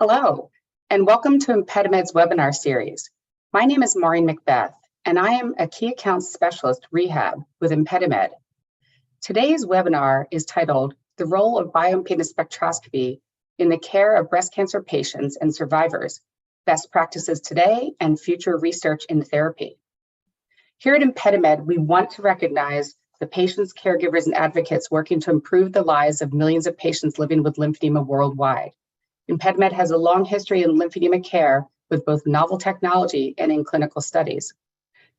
Hello, and welcome to ImpediMed's webinar series. My name is Maureen Macbeth, and I am a Key Accounts Specialist Rehab with ImpediMed. Today's webinar is titled, The Role of Bioimpedance Spectroscopy in the Care of Breast Cancer Patients and Survivors, Best Practices Today and Future Research in Therapy. Here at ImpediMed, we want to recognize the patients, caregivers, and advocates working to improve the lives of millions of patients living with lymphedema worldwide. ImpediMed has a long history in lymphedema care with both novel technology and in clinical studies.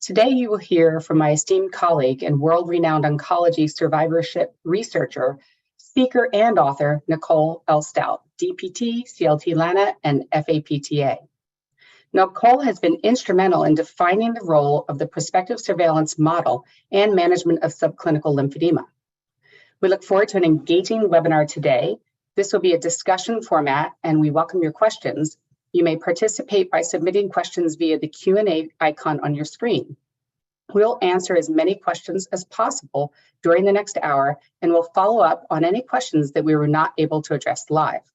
Today, you will hear from my esteemed colleague and world-renowned oncology survivorship researcher, speaker, and author, Nicole L. Stout, DPT, CLT-LANA, and FAPTA. Nicole has been instrumental in defining the role of the prospective surveillance model and management of subclinical lymphedema. We look forward to an engaging webinar today. This will be a discussion format, and we welcome your questions. You may participate by submitting questions via the Q&A icon on your screen. We'll answer as many questions as possible during the next hour, and we'll follow up on any questions that we were not able to address live.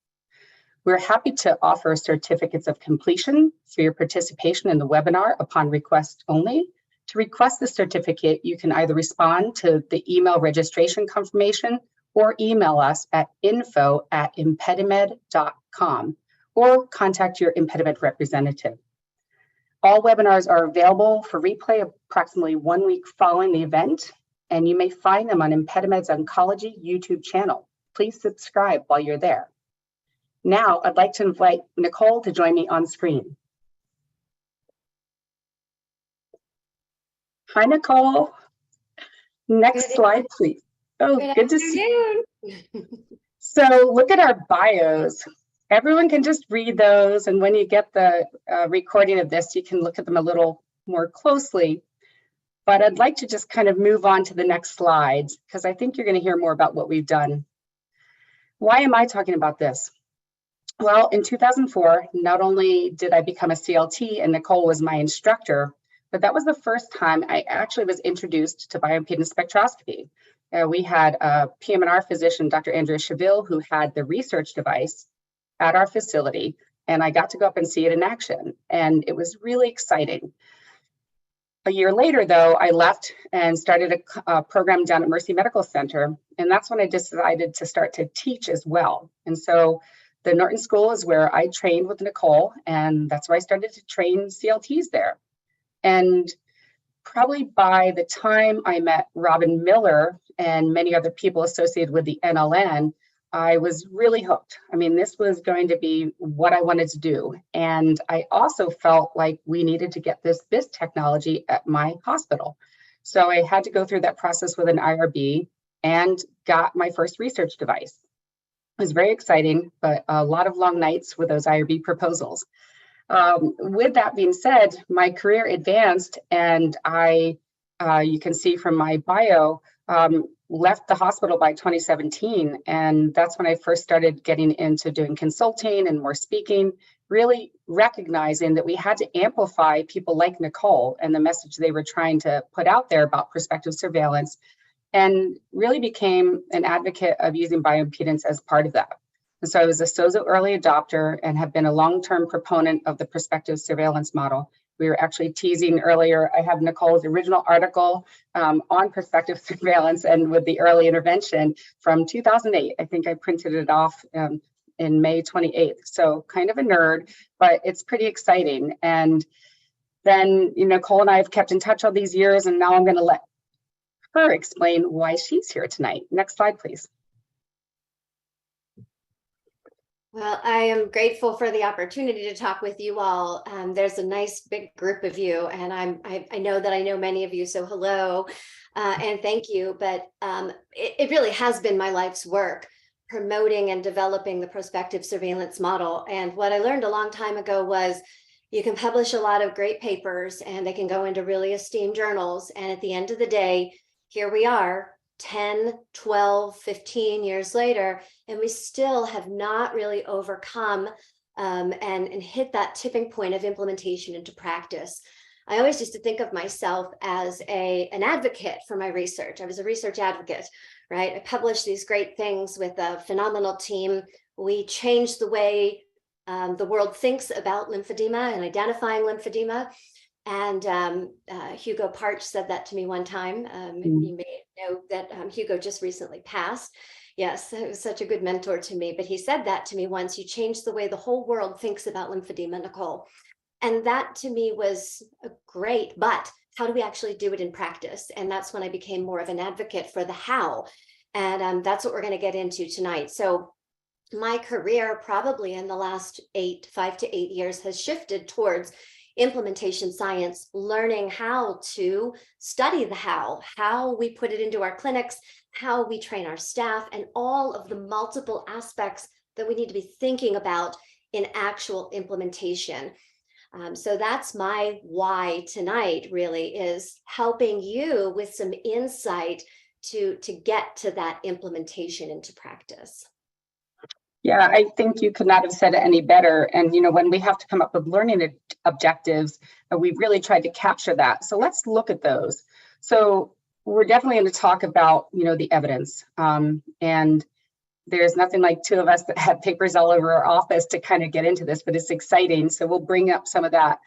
We're happy to offer certificates of completion for your participation in the webinar upon request only. To request the certificate, you can either respond to the email registration confirmation or email us at info@impedimed.com or contact your ImpediMed representative. All webinars are available for replay approximately 1 week following the event, and you may find them on ImpediMed's Oncology YouTube channel. Please subscribe while you're there. Now, I'd like to invite Nicole to join me on screen. Hi, Nicole. Next slide, please. Oh, good to see you. So look at our bios. Everyone can just read those, and when you get the recording of this, you can look at them a little more closely. But I'd like to just kind of move on to the next slides, because I think you're going to hear more about what we've done. Why am I talking about this? Well, in 2004, not only did I become a CLT and Nicole was my instructor, but that was the first time I actually was introduced to bioimpedance spectroscopy. We had a PM&R physician, Dr. Andrea Chaville, who had the research device at our facility, and I got to go up and see it in action, and it was really exciting. A year later, though, I left and started a program down at Mercy Medical Center, and that's when I decided to start to teach as well. And so the Norton School is where I trained with Nicole, and that's where I started to train CLTs there. And probably by the time I met Robin Miller and many other people associated with the NLN, I was really hooked. I mean, this was going to be what I wanted to do. And I also felt like we needed to get this BIS technology at my hospital. So I had to go through that process with an IRB and got my first research device. It was very exciting, but a lot of long nights with those IRB proposals. With that being said, my career advanced, and I, you can see from my bio, left the hospital by 2017. And that's when I first started getting into doing consulting and more speaking, really recognizing that we had to amplify people like Nicole and the message they were trying to put out there about prospective surveillance, and really became an advocate of using bioimpedance as part of that. And so I was a SOZO early adopter and have been a long-term proponent of the prospective surveillance model. We were actually teasing earlier, I have Nicole's original article on prospective surveillance and with the early intervention from 2008. I think I printed it off in May 28th. So kind of a nerd, but it's pretty exciting. And then Nicole and I have kept in touch all these years, and now I'm going to let her explain why she's here tonight. Next slide, please. Well, I am grateful for the opportunity to talk with you all. There's a nice big group of you, and I know that I know many of you, so hello, and thank you. But it really has been my life's work promoting and developing the prospective surveillance model. And what I learned a long time ago was you can publish a lot of great papers and they can go into really esteemed journals. And at the end of the day, here we are 10, 12, 15 years later, and we still have not really overcome and hit that tipping point of implementation into practice. I always used to think of myself as an advocate for my research. I was a research advocate, right? I published these great things with a phenomenal team. We changed the way the world thinks about lymphedema and identifying lymphedema. And Hugo Parch said that to me one time. You may know that Hugo just recently passed. Yes, it was such a good mentor to me. But he said that to me once: you changed the way the whole world thinks about lymphedema, Nicole. And that to me was great. But how do we actually do it in practice? And that's when I became more of an advocate for the how. And that's what we're going to get into tonight. So my career probably in the last 5 to 8 years has shifted towards implementation science, learning how to study the how we put it into our clinics, how we train our staff, and all of the multiple aspects that we need to be thinking about in actual implementation. So that's my why tonight, really, is helping you with some insight to get to that implementation into practice. Yeah, I think you could not have said it any better. And, when we have to come up with learning objectives, we've really tried to capture that. So let's look at those. So we're definitely going to talk about, the evidence. And there's nothing like two of us that have papers all over our office to kind of get into this, but it's exciting. So we'll bring up some of that.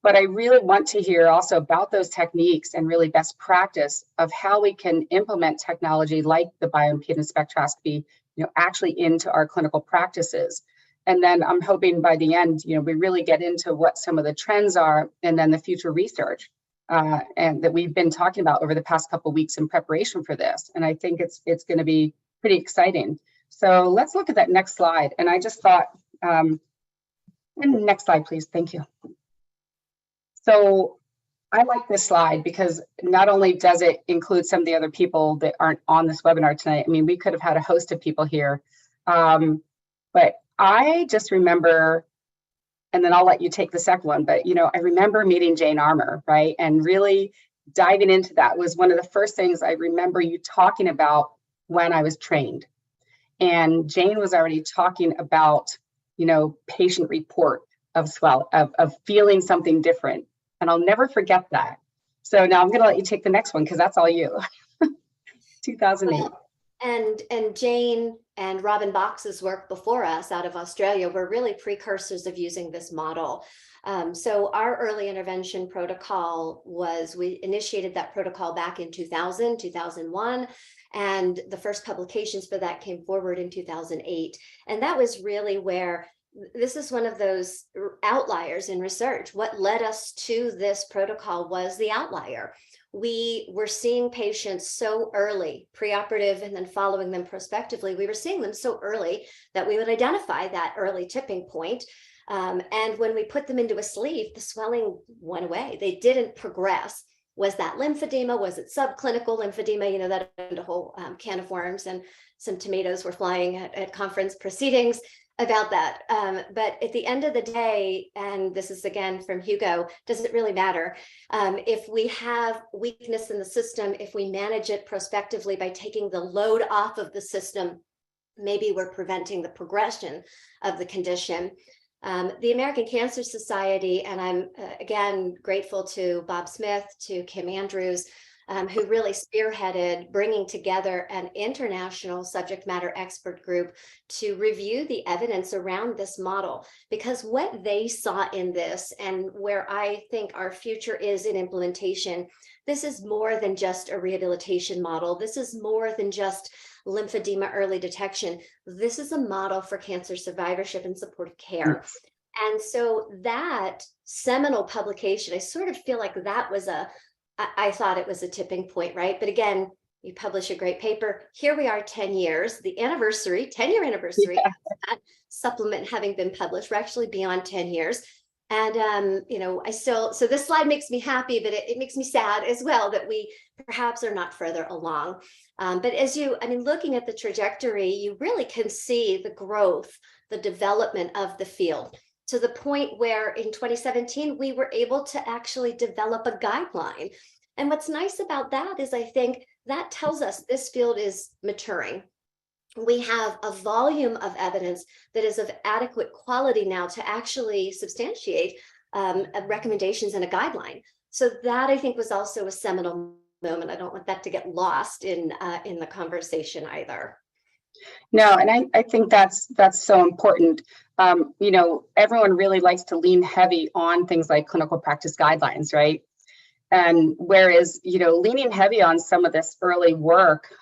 But I really want to hear also about those techniques and really best practice of how we can implement technology like the bioimpedance spectroscopy, actually into our clinical practices. And then I'm hoping by the end, we really get into what some of the trends are and then the future research and that we've been talking about over the past couple of weeks in preparation for this. And I think it's going to be pretty exciting. So let's look at that next slide. And I just thought, and next slide, please. Thank you. So I like this slide because not only does it include some of the other people that aren't on this webinar tonight. I mean, we could have had a host of people here, but I just remember, and then I'll let you take the second one, but I remember meeting Jane Armour, right? And really diving into that was one of the first things I remember you talking about when I was trained. And Jane was already talking about, patient report of feeling something different. And I'll never forget that. So now I'm going to let you take the next one because that's all you. 2008. Well, and Jane and Robin Box's work before us out of Australia were really precursors of using this model. So our early intervention protocol we initiated that protocol back in 2000, 2001. And the first publications for that came forward in 2008. And that was really where this is one of those outliers in research. What led us to this protocol was the outlier. We were seeing patients so early, preoperative, and then following them prospectively. We were seeing them so early that we would identify that early tipping point. And when we put them into a sleeve, the swelling went away. They didn't progress. Was that lymphedema? Was it subclinical lymphedema? That opened a whole can of worms, and some tomatoes were flying at conference proceedings about that. But at the end of the day, and this is again from Hugo, does it really matter? If we have weakness in the system, if we manage it prospectively by taking the load off of the system, maybe we're preventing the progression of the condition. The American Cancer Society, and I'm again grateful to Bob Smith, to Kim Andrews, who really spearheaded bringing together an international subject matter expert group to review the evidence around this model, because what they saw in this, and where I think our future is in implementation, this is more than just a rehabilitation model. This is more than just lymphedema early detection. This is a model for cancer survivorship and supportive care. Yes. And so that seminal publication, I sort of feel like that was I thought it was a tipping point, right? But again, you publish a great paper. Here we are 10 years, the anniversary, 10-year anniversary, yeah, of that supplement having been published. We're actually beyond 10 years. And, so this slide makes me happy, but it makes me sad as well that we perhaps are not further along. But looking at the trajectory, you really can see the growth, the development of the field, to the point where in 2017, we were able to actually develop a guideline. And what's nice about that is I think that tells us this field is maturing. We have a volume of evidence that is of adequate quality now to actually substantiate recommendations in a guideline. So that I think was also a seminal moment. I don't want that to get lost in the conversation either. No, and I think that's so important. You know, everyone really likes to lean heavy on things like clinical practice guidelines, right? And whereas, you know, leaning heavy on some of this early work,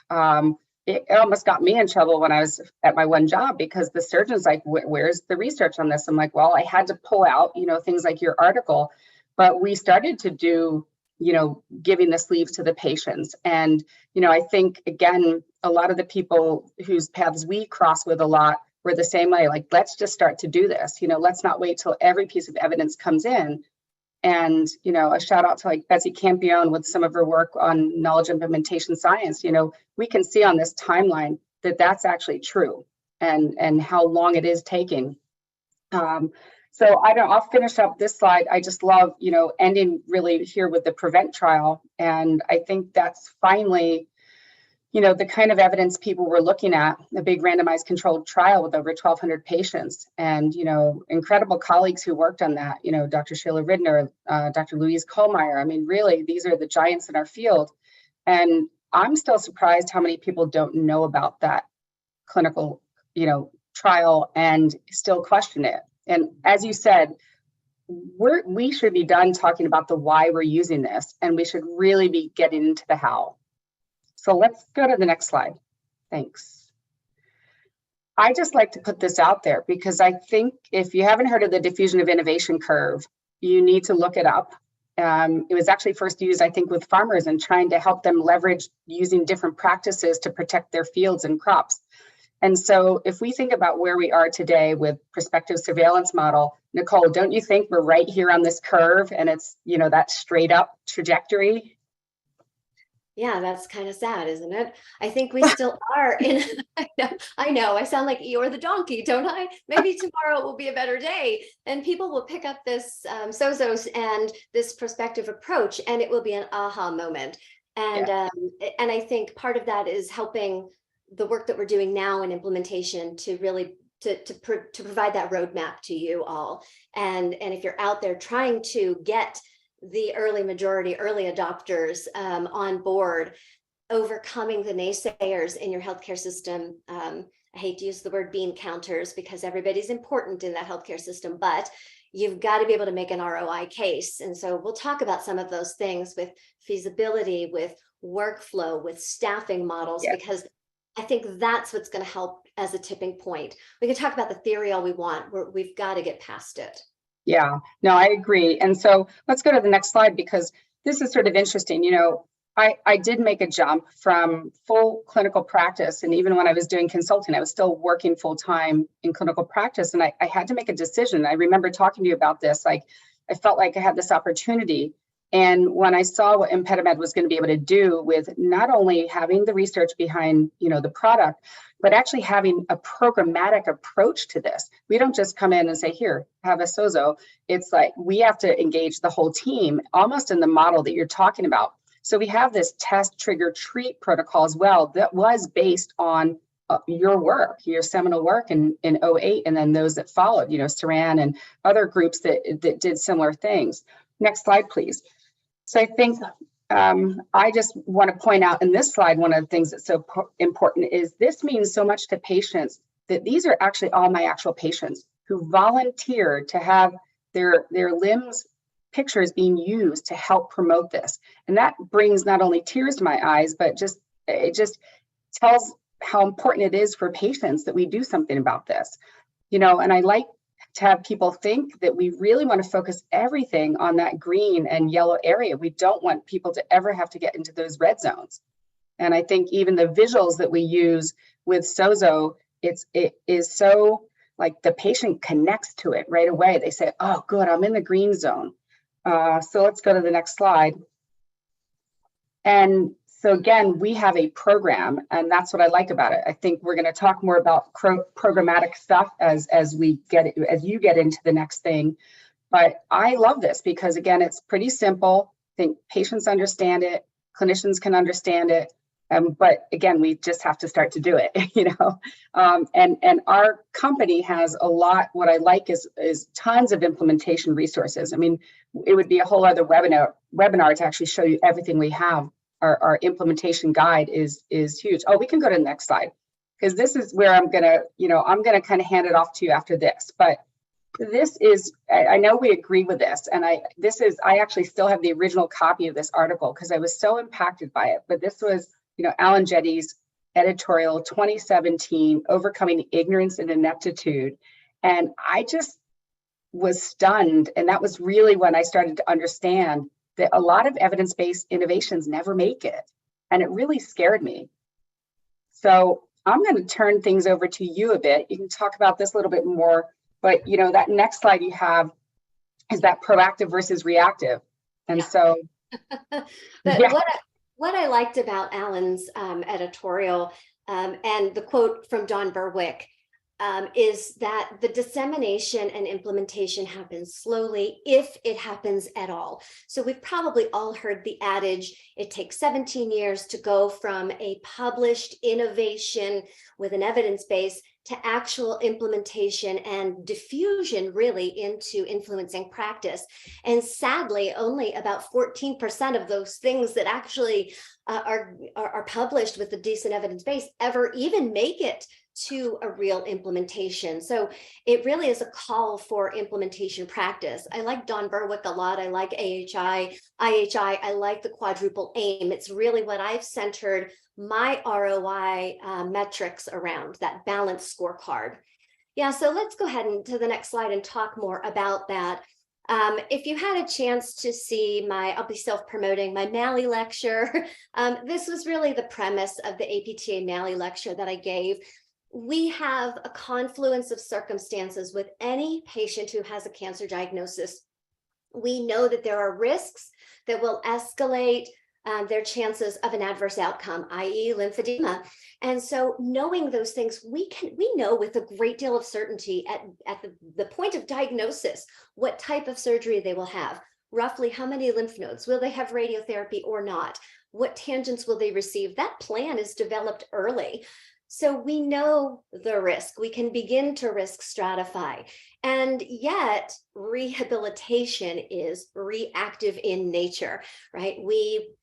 it almost got me in trouble when I was at my one job, because the surgeon's like, where's the research on this? I'm like, well, I had to pull out, you know, things like your article, but we started to do, you know, giving the sleeves to the patients. And, you know, I think, again, a lot of the people whose paths we cross with a lot were the same way, like, let's just start to do this, you know, let's not wait till every piece of evidence comes in. And, you know, a shout out to like Betsy Campione with some of her work on knowledge implementation science. You know, we can see on this timeline that that's actually true, and how long it is taking. So I don't, I'll finish up this slide. I just love, you know, ending really here with the PREVENT trial. And I think that's finally, you know, the kind of evidence people were looking at, a big randomized controlled trial with over 1,200 patients, and, you know, incredible colleagues who worked on that, you know, Dr. Sheila Ridner, Dr. Louise Kohlmeyer. I mean, really, these are the giants in our field. And I'm still surprised how many people don't know about that clinical, you know, trial and still question it. And as you said, we should be done talking about the why we're using this, and we should really be getting into the how. So let's go to the next slide. Thanks. I just like to put this out there because I think if you haven't heard of the diffusion of innovation curve, you need to look it up. It was actually first used, I think, with farmers and trying to help them leverage using different practices to protect their fields and crops. And so if we think about where we are today with prospective surveillance model, Nicole, don't you think we're right here on this curve, and it's, you know, that straight up trajectory? Yeah, that's kind of sad, isn't it? I think we still are in, I know, I sound like Eeyore the donkey, don't I? Maybe tomorrow will be a better day and people will pick up this SOZOs and this prospective approach, and it will be an aha moment. And, Yeah. and I think part of that is helping the work that we're doing now in implementation to really to provide that roadmap to you all. And if you're out there trying to get the early majority, early adopters on board, overcoming the naysayers in your healthcare system. I hate to use the word bean counters because everybody's important in that healthcare system, but you've got to be able to make an ROI case. And so we'll talk about some of those things with feasibility, with workflow, with staffing models, Yeah. because I think that's what's going to help as a tipping point. We can talk about the theory all we want. We've got to get past it. Yeah, no, I agree. And so let's go to the next slide, because this is sort of interesting. You know, I did make a jump from full clinical practice. And even when I was doing consulting, I was still working full time in clinical practice. And I had to make a decision. I remember talking to you about this. Like, I felt like I had this opportunity. And when I saw what ImpediMed was going to be able to do with not only having the research behind, you know, the product, but actually having a programmatic approach to this. We don't just come in and say, here, have a SOZO. It's like we have to engage the whole team, almost in the model that you're talking about. So we have this test, trigger, treat protocol as well that was based on your work, your seminal work in 08, and then those that followed, you know, Saran and other groups that did similar things. Next slide, please. So I think I just want to point out in this slide, one of the things that's so important is this means so much to patients that these are actually all my actual patients who volunteered to have their limbs pictures being used to help promote this. And that brings not only tears to my eyes, but it just tells how important it is for patients that we do something about this. You know, and I like to have people think that we really want to focus everything on that green and yellow area. We don't want people to ever have to get into those red zones. And I think even the visuals that we use with SOZO, it is so like the patient connects to it right away. They say, oh, good, I'm in the green zone. So let's go to the next slide. And so again, we have a program, and that's what I like about it. I think we're going to talk more about programmatic stuff as you get into the next thing. But I love this because, again, it's pretty simple. I think patients understand it, clinicians can understand it. But again, we just have to start to do it, you know. And our company has a lot. What I like is tons of implementation resources. I mean, it would be a whole other webinar to actually show you everything we have. Our implementation guide is huge. Oh, we can go to the next slide. because this is where I'm gonna, I'm gonna kind of hand it off to you after this. But this is, I know we agree with this, and I actually still have the original copy of this article because I was so impacted by it. But this was, Alan Jetty's editorial 2017, Overcoming Ignorance and Ineptitude. And I just was stunned. And that was really when I started to understand that a lot of evidence-based innovations never make it. And it really scared me. So I'm going to turn things over to you a bit. You can talk about this a little bit more, but that next slide you have is that proactive versus reactive. And so, but yeah. What I liked about Alan's editorial and the quote from Don Berwick is that the dissemination and implementation happens slowly, if it happens at all. So we've probably all heard the adage, it takes 17 years to go from a published innovation with an evidence base to actual implementation and diffusion really into influencing practice. And sadly, only about 14% of those things that actually are published with a decent evidence base ever even make it to a real implementation. So it really is a call for implementation practice. I like Don Berwick a lot. I like IHI. I like the quadruple aim. It's really what I've centered my ROI metrics around, that balanced scorecard. Yeah, so let's go ahead and to the next slide and talk more about that. If you had a chance to see I'll be self-promoting my Malley lecture. This was really the premise of the APTA Malley lecture that I gave. We have a confluence of circumstances with any patient who has a cancer diagnosis. We know that there are risks that will escalate their chances of an adverse outcome, i.e. lymphedema. And so knowing those things, we know with a great deal of certainty at the point of diagnosis, what type of surgery they will have, roughly how many lymph nodes, will they have radiotherapy or not? What tangents will they receive? That plan is developed early. So we know the risk, we can begin to risk stratify. And yet rehabilitation is reactive in nature, right? We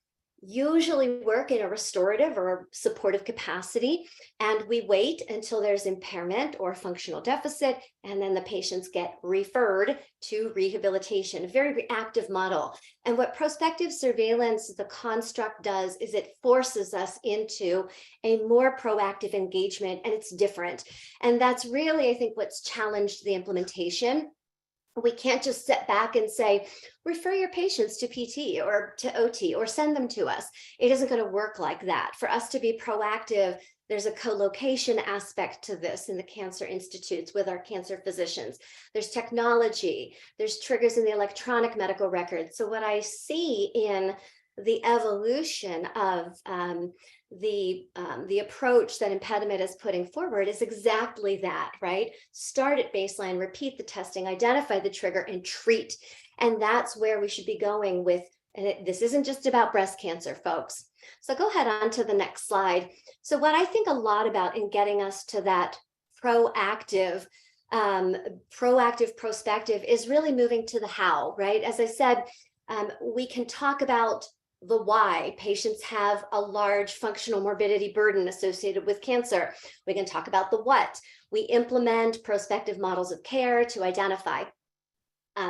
usually work in a restorative or supportive capacity, and we wait until there's impairment or functional deficit, and then the patients get referred to rehabilitation, a very reactive model. And what prospective surveillance, the construct, does is it forces us into a more proactive engagement, and it's different. And that's really, I think, what's challenged the implementation. We can't just sit back and say, refer your patients to PT or to OT or send them to us. It isn't going to work like that. For us to be proactive, there's a co-location aspect to this in the cancer institutes with our cancer physicians. There's technology, there's triggers in the electronic medical record. So what I see in the evolution of the approach that ImpediMed is putting forward is exactly that, right? Start at baseline, repeat the testing, identify the trigger, and treat. And that's where we should be going with, and this isn't just about breast cancer, folks. So go ahead on to the next slide. So what I think a lot about in getting us to that proactive, prospective is really moving to the how, right? As I said, we can talk about the why. Patients have a large functional morbidity burden associated with cancer. We can talk about the what. We implement prospective models of care to identify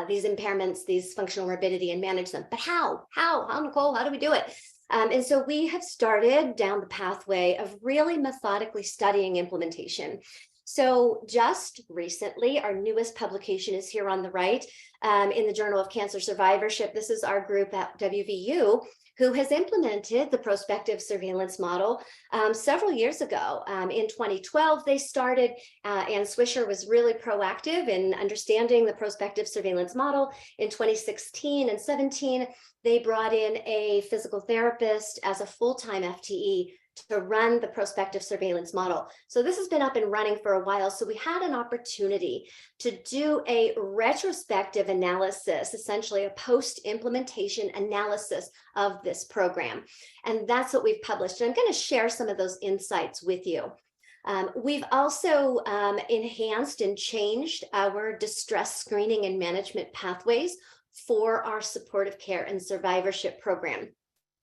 these impairments, these functional morbidity, and manage them. But how, Nicole, how do we do it? And so we have started down the pathway of really methodically studying implementation. So just recently, our newest publication is here on the right in the Journal of Cancer Survivorship. This is our group at WVU who has implemented the prospective surveillance model several years ago. In 2012, they started, and Swisher was really proactive in understanding the prospective surveillance model. In 2016 and 17, they brought in a physical therapist as a full-time FTE to run the prospective surveillance model. So this has been up and running for a while. So we had an opportunity to do a retrospective analysis, essentially a post-implementation analysis of this program. And that's what we've published. And I'm going to share some of those insights with you. We've also enhanced and changed our distress screening and management pathways for our supportive care and survivorship program,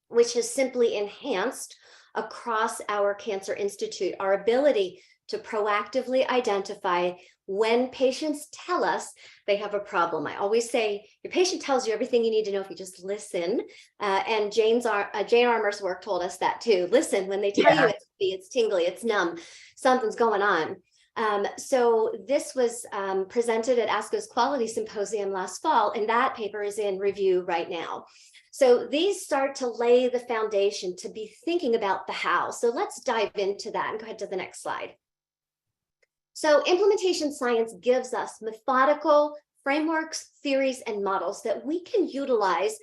which has simply enhanced across our Cancer Institute, our ability to proactively identify when patients tell us they have a problem. I always say your patient tells you everything you need to know if you just listen. And Jane Armour's work told us that too. Listen, when they tell you it's tingly, it's numb, something's going on. So this was presented at ASCO's Quality Symposium last fall, and that paper is in review right now. So these start to lay the foundation to be thinking about the how. So let's dive into that and go ahead to the next slide. So implementation science gives us methodical frameworks, theories, and models that we can utilize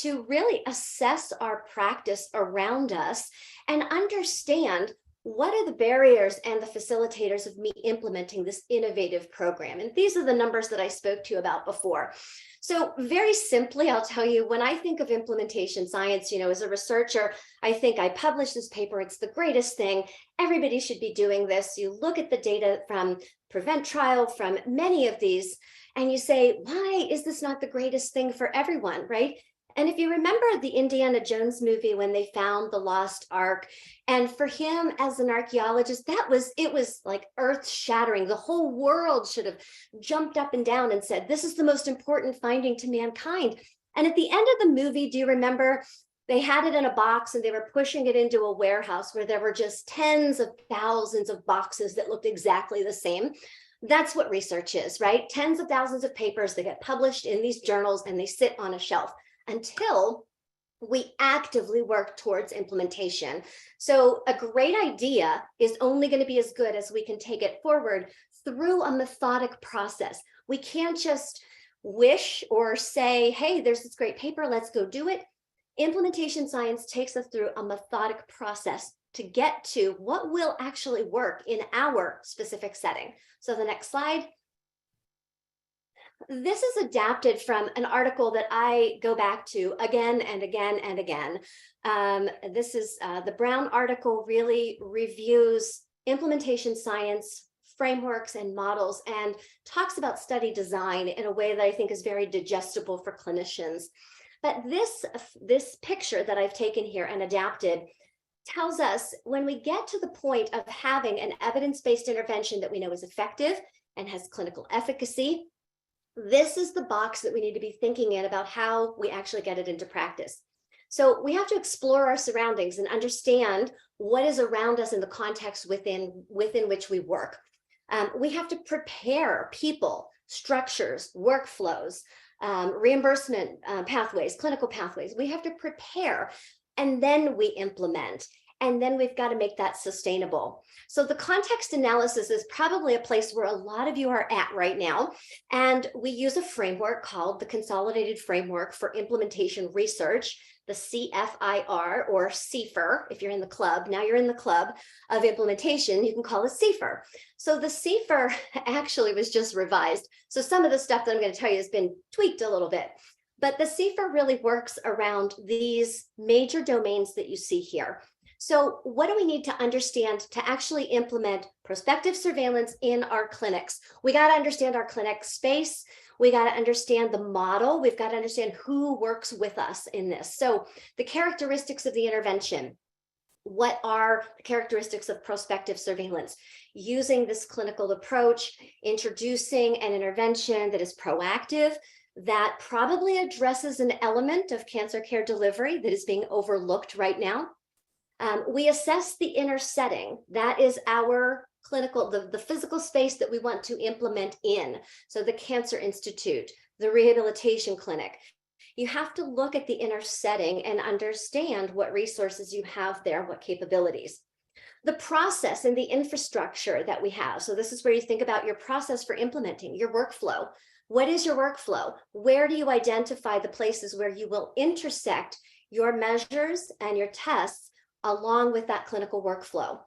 to really assess our practice around us and understand what are the barriers and the facilitators of me implementing this innovative program. And these are the numbers that I spoke to you about before. So very simply, I'll tell you, when I think of implementation science, as a researcher, I think I published this paper, it's the greatest thing. Everybody should be doing this. You look at the data from PREVENT trial, from many of these, and you say, why is this not the greatest thing for everyone, right? And if you remember the Indiana Jones movie when they found the lost ark, and for him as an archaeologist, it was like earth shattering. The whole world should have jumped up and down and said, this is the most important finding to mankind. And at the end of the movie, do you remember they had it in a box and they were pushing it into a warehouse where there were just tens of thousands of boxes that looked exactly the same? That's what research is, right? Tens of thousands of papers that get published in these journals and they sit on a shelf until we actively work towards implementation. So a great idea is only going to be as good as we can take it forward through a methodic process. We can't just wish or say, hey, there's this great paper, let's go do it. Implementation science takes us through a methodic process to get to what will actually work in our specific setting. So the next slide. This is adapted from an article that I go back to again and again and again. This is the Brown article, really reviews implementation science frameworks and models and talks about study design in a way that I think is very digestible for clinicians. But this picture that I've taken here and adapted tells us when we get to the point of having an evidence-based intervention that we know is effective and has clinical efficacy, this is the box that we need to be thinking in about how we actually get it into practice. So we have to explore our surroundings and understand what is around us in the context within which we work. We have to prepare people, structures, workflows, reimbursement pathways, clinical pathways. We have to prepare and then we implement. And then we've got to make that sustainable. So the context analysis is probably a place where a lot of you are at right now. And we use a framework called the Consolidated Framework for Implementation Research, the CFIR or CFIR. If you're in the club, now you're in the club of implementation, you can call it CFIR. So the CFIR actually was just revised. So some of the stuff that I'm going to tell you has been tweaked a little bit. But the CFIR really works around these major domains that you see here. So what do we need to understand to actually implement prospective surveillance in our clinics? We got to understand our clinic space. We got to understand the model. We've got to understand who works with us in this. So the characteristics of the intervention. What are the characteristics of prospective surveillance? Using this clinical approach, introducing an intervention that is proactive, that probably addresses an element of cancer care delivery that is being overlooked right now. We assess the inner setting. That is our clinical, the physical space that we want to implement in. So the Cancer Institute, the rehabilitation clinic. You have to look at the inner setting and understand what resources you have there, what capabilities. The process and the infrastructure that we have. So this is where you think about your process for implementing your workflow. What is your workflow? Where do you identify the places where you will intersect your measures and your tests along with that clinical workflow?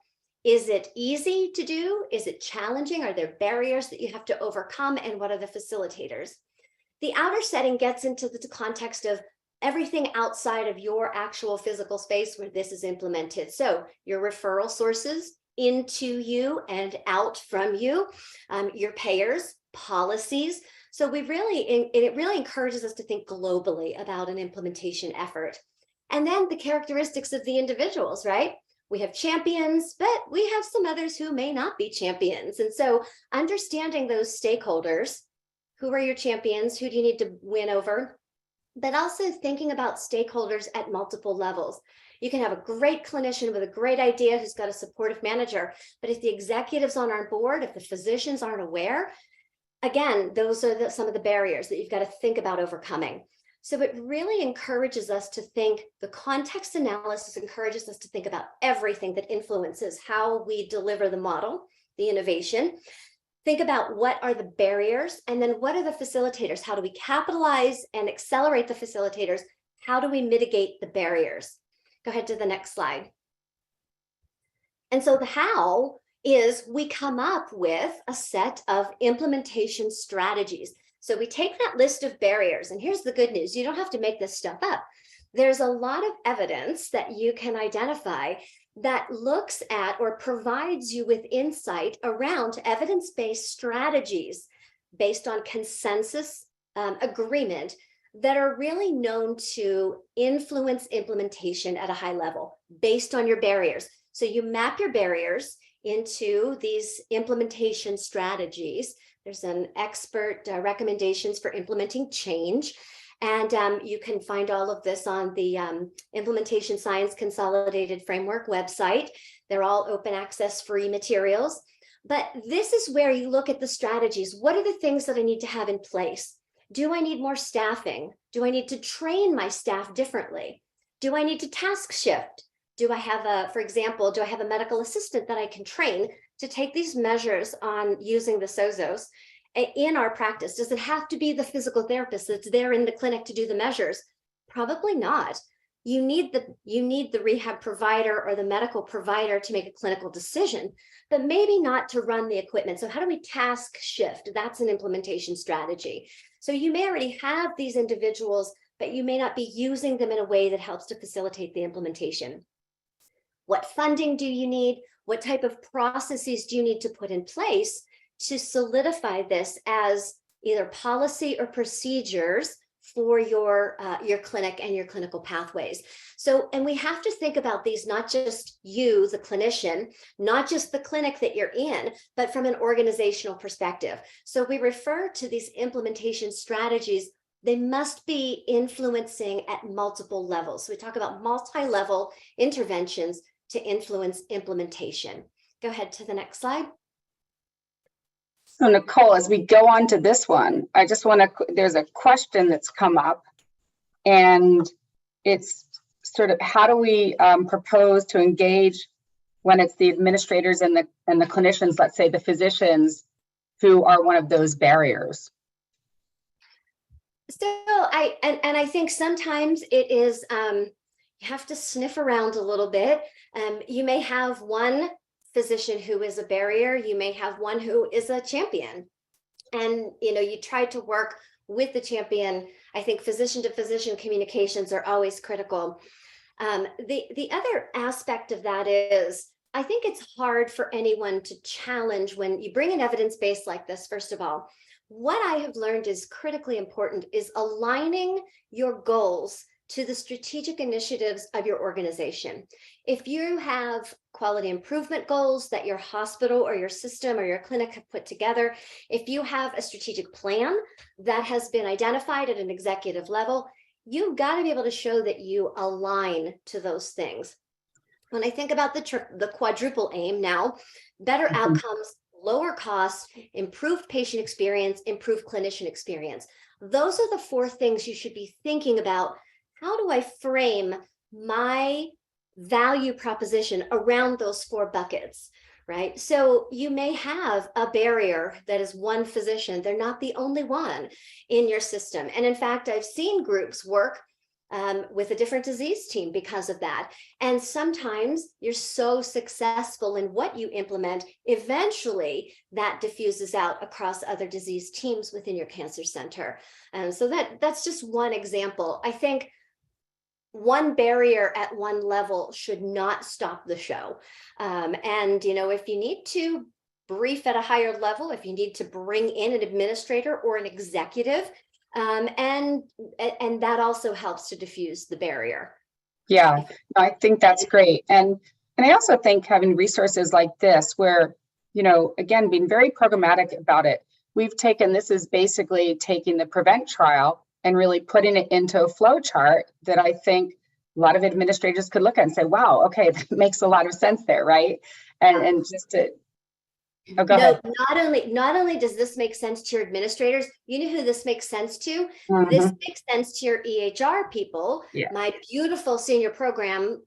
Is it easy to do? Is it challenging? Are there barriers that you have to overcome? And what are the facilitators? The outer setting gets into the context of everything outside of your actual physical space where this is implemented. So your referral sources into you and out from you, your payers, policies. So it really encourages us to think globally about an implementation effort. And then the characteristics of the individuals, right? We have champions, but we have some others who may not be champions. And so understanding those stakeholders, who are your champions? Who do you need to win over? But also thinking about stakeholders at multiple levels. You can have a great clinician with a great idea who's got a supportive manager, but if the executives aren't on board, if the physicians aren't aware, again, those are some of the barriers that you've got to think about overcoming. So it really encourages us to think, the context analysis encourages us to think about everything that influences how we deliver the model, the innovation. Think about what are the barriers, and then what are the facilitators? How do we capitalize and accelerate the facilitators? How do we mitigate the barriers? Go ahead to the next slide. And so the how is we come up with a set of implementation strategies. So we take that list of barriers, and here's the good news. You don't have to make this stuff up. There's a lot of evidence that you can identify that looks at or provides you with insight around evidence-based strategies based on consensus agreement that are really known to influence implementation at a high level based on your barriers. So you map your barriers into these implementation strategies. There's an expert recommendations for implementing change. And you can find all of this on the Implementation Science Consolidated Framework website. They're all open access free materials. But this is where you look at the strategies. What are the things that I need to have in place? Do I need more staffing? Do I need to train my staff differently? Do I need to task shift? Do I have for example, do I have a medical assistant that I can train to take these measures on using the SOZOs in our practice? Does it have to be the physical therapist that's there in the clinic to do the measures? Probably not. You need the rehab provider or the medical provider to make a clinical decision, but maybe not to run the equipment. So how do we task shift? That's an implementation strategy. So you may already have these individuals, but you may not be using them in a way that helps to facilitate the implementation. What funding do you need? What type of processes do you need to put in place to solidify this as either policy or procedures for your clinic and your clinical pathways? So, and we have to think about these, not just you, the clinician, not just the clinic that you're in, but from an organizational perspective. So we refer to these implementation strategies. They must be influencing at multiple levels. So we talk about multi-level interventions to influence implementation. Go ahead to the next slide. So Nicole, as we go on to this one, I just want to, there's a question that's come up, and it's sort of, how do we propose to engage when it's the administrators and the clinicians, let's say the physicians, who are one of those barriers? So I think sometimes it is, you have to sniff around a little bit. You may have one physician who is a barrier. You may have one who is a champion. And, you try to work with the champion. I think physician to physician communications are always critical. The other aspect of that is, I think it's hard for anyone to challenge when you bring an evidence base like this. First of all, what I have learned is critically important is aligning your goals to the strategic initiatives of your organization. If you have quality improvement goals that your hospital or your system or your clinic have put together, if you have a strategic plan that has been identified at an executive level, you've got to be able to show that you align to those things. When I think about the quadruple aim now, better outcomes, lower costs, improved patient experience, improved clinician experience. Those are the four things you should be thinking about. How do I frame my value proposition around those four buckets, right? So you may have a barrier that is one physician. They're not the only one in your system. And in fact, I've seen groups work with a different disease team because of that. And sometimes you're so successful in what you implement, eventually that diffuses out across other disease teams within your cancer center. So that's just one example. I think one barrier at one level should not stop the show. And, if you need to brief at a higher level, if you need to bring in an administrator or an executive, and that also helps to diffuse the barrier. Yeah, I think that's great. And And I also think having resources like this where, you know, again, being very programmatic about it, we've taken, this is basically taking the PREVENT trial and really putting it into a flow chart that I think a lot of administrators could look at and say, wow, okay, that makes a lot of sense there, right? And just to, oh, go ahead. Not only does this make sense to your administrators, you know who this makes sense to? Mhm. This makes sense to your EHR people. Yeah. My beautiful senior program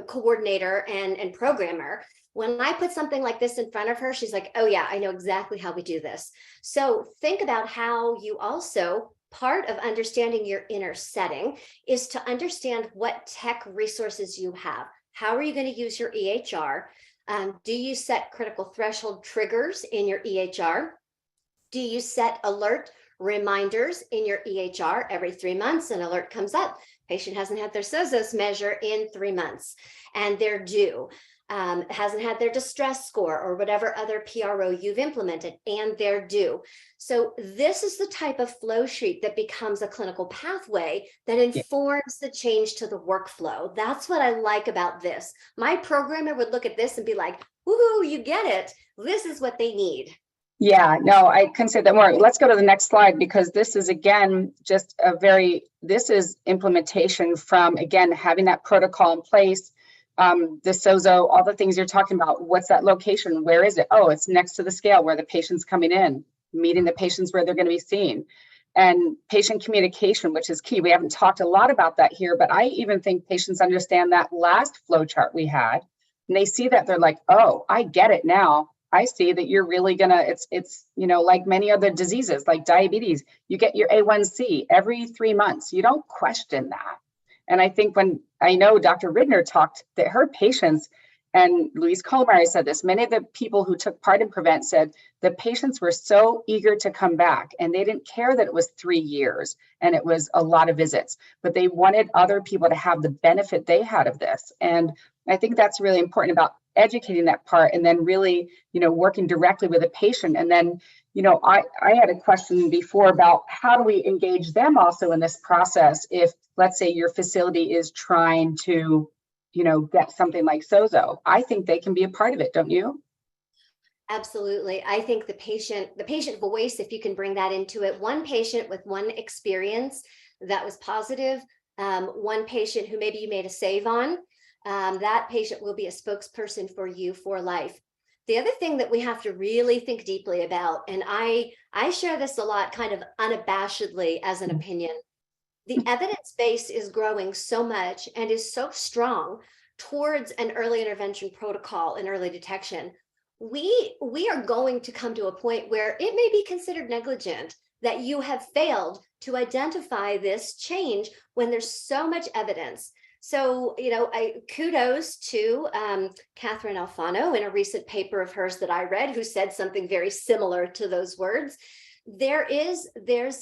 coordinator and programmer. When I put something like this in front of her, she's like, oh yeah, I know exactly how we do this. So think about how you also, part of understanding your inner setting is to understand what tech resources you have. How are you going to use your EHR? Do you set critical threshold triggers in your EHR? Do you set alert reminders in your EHR every 3 months? An alert comes up. Patient hasn't had their SOZOS measure in 3 months and they're due. Hasn't had their distress score or whatever other PRO you've implemented and they're due. So this is the type of flow sheet that becomes a clinical pathway that informs the change to the workflow. That's what I like about this. My programmer would look at this and be like, woohoo, you get it. This is what they need. Yeah, no, I couldn't say that more. Let's go to the next slide because this is, again, just this is implementation from, again, having that protocol in place. The SOZO, all the things you're talking about. What's that location? Where is it? Oh, it's next to the scale where the patient's coming in, meeting the patients where they're going to be seen. And patient communication, which is key. We haven't talked a lot about that here, but I even think patients understand that last flow chart we had. And they see that, they're like, oh, I get it now. I see that you're really gonna, it's you know, like many other diseases, like diabetes, you get your A1C every 3 months. You don't question that. And I think when I know Dr. Ridner talked that her patients, and Louise Colmeyer said this, many of the people who took part in PREVENT said the patients were so eager to come back and they didn't care that it was 3 years and it was a lot of visits, but they wanted other people to have the benefit they had of this. And I think that's really important about educating that part and then really, you know, working directly with a patient. And then, you know, I had a question before about how do we engage them also in this process if, let's say, your facility is trying to, you know, get something like SOZO. I think they can be a part of it, don't you? Absolutely. I think the patient voice, if you can bring that into it, one patient with one experience that was positive, one patient who maybe you made a save on, that patient will be a spokesperson for you for life. The other thing that we have to really think deeply about, and I share this a lot kind of unabashedly as an opinion, the evidence base is growing so much and is so strong towards an early intervention protocol and early detection. We are going to come to a point where it may be considered negligent that you have failed to identify this change when there's so much evidence. So, you know, kudos to Catherine Alfano in a recent paper of hers that I read, who said something very similar to those words. There's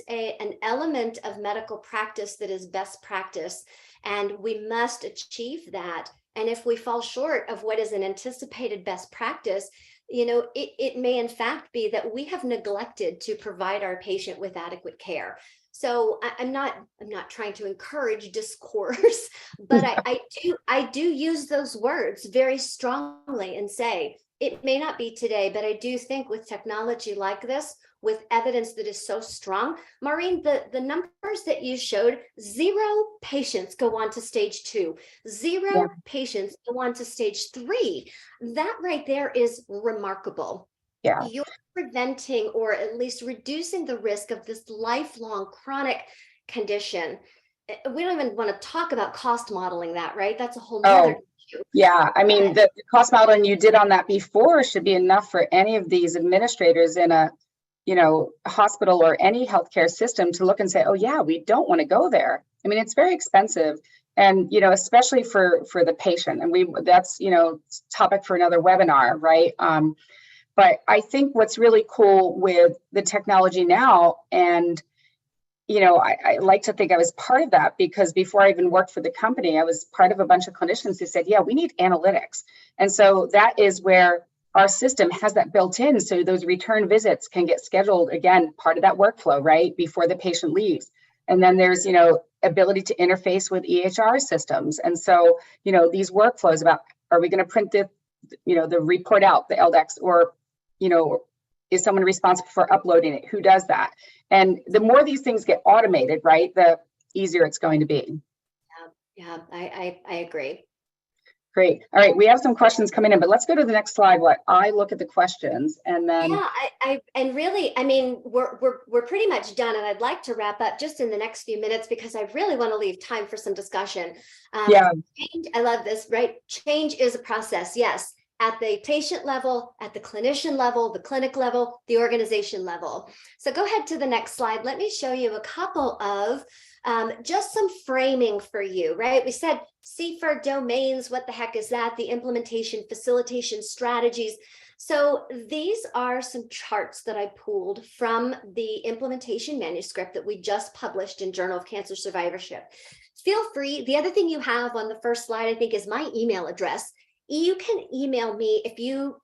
an element of medical practice that is best practice, and we must achieve that. And if we fall short of what is an anticipated best practice, you know, it may in fact be that we have neglected to provide our patient with adequate care. So I'm not trying to encourage discourse, but I do use those words very strongly and say, it may not be today, but I do think with technology like this, with evidence that is so strong, Maureen, the numbers that you showed, 0 patients go on to stage 2, 0 patients go on to stage 3. That right there is remarkable. Yeah. You're preventing or at least reducing the risk of this lifelong chronic condition. We don't even want to talk about cost modeling that, right? That's a whole nother issue. Yeah, I mean, the cost modeling you did on that before should be enough for any of these administrators in a, you know, hospital or any healthcare system to look and say, oh yeah, we don't want to go there. I mean, it's very expensive. And, you know, especially for the patient. And that's, you know, topic for another webinar, right? But I think what's really cool with the technology now, and, you know, I like to think I was part of that because before I even worked for the company, I was part of a bunch of clinicians who said, yeah, we need analytics. And so that is where our system has that built in. So those return visits can get scheduled, again, part of that workflow, right, before the patient leaves. And then there's, you know, ability to interface with EHR systems. And so, you know, these workflows about Are we going to print the, the report out, the LDEX, or, is someone responsible for uploading it? Who does that? And the more these things get automated, right, the easier it's going to be. Yeah, I agree. Great. All right, we have some questions coming in, but let's go to the next slide while I look at the questions, and then. Yeah, and really, I mean, we're pretty much done, and I'd like to wrap up just in the next few minutes because I really want to leave time for some discussion. Yeah. Change, I love this, right? Change is a process, yes, at the patient level, at the clinician level, the clinic level, the organization level. So go ahead to the next slide. Let me show you a couple of just some framing for you, right? We said CFAR domains, what the heck is that? The implementation, facilitation strategies. So these are some charts that I pulled from the implementation manuscript that we just published in Journal of Cancer Survivorship. Feel free. The other thing you have on the first slide, I think, is my email address. You can email me if you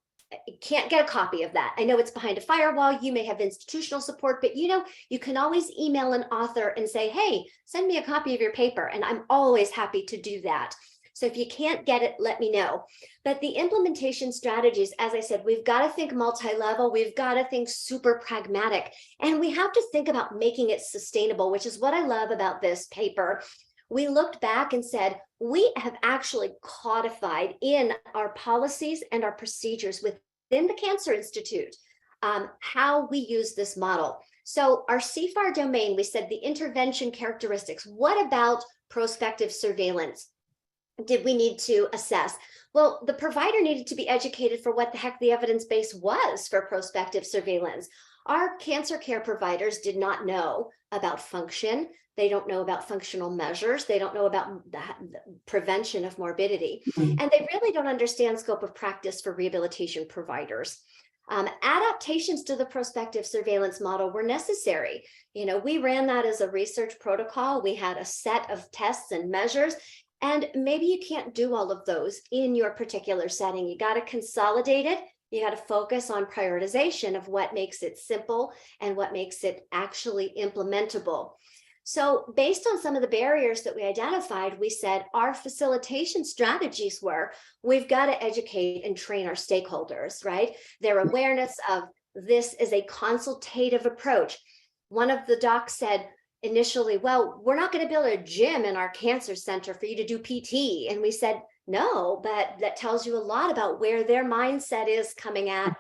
can't get a copy of that. I know it's behind a firewall. You may have institutional support, but you can always email an author and say, hey, send me a copy of your paper. And I'm always happy to do that. So if you can't get it, let me know. But the implementation strategies, as I said, we've got to think multi-level. We've got to think super pragmatic. And we have to think about making it sustainable, which is what I love about this paper. We looked back and said, we have actually codified in our policies and our procedures within the Cancer Institute how we use this model. So our CFAR domain, we said the intervention characteristics. What about prospective surveillance? Did we need to assess? Well, the provider needed to be educated for what the heck the evidence base was for prospective surveillance. Our cancer care providers did not know about function. They don't know about functional measures. They don't know about the prevention of morbidity. Mm-hmm. And they really don't understand scope of practice for rehabilitation providers. Adaptations to the prospective surveillance model were necessary. We ran that as a research protocol. We had a set of tests and measures, and maybe you can't do all of those in your particular setting. You got to consolidate it. You got to focus on prioritization of what makes it simple and what makes it actually implementable. So based on some of the barriers that we identified, we said our facilitation strategies were, we've got to educate and train our stakeholders, right? Their awareness of this is a consultative approach. One of the docs said initially, well, we're not going to build a gym in our cancer center for you to do PT. And we said, no, but that tells you a lot about where their mindset is coming at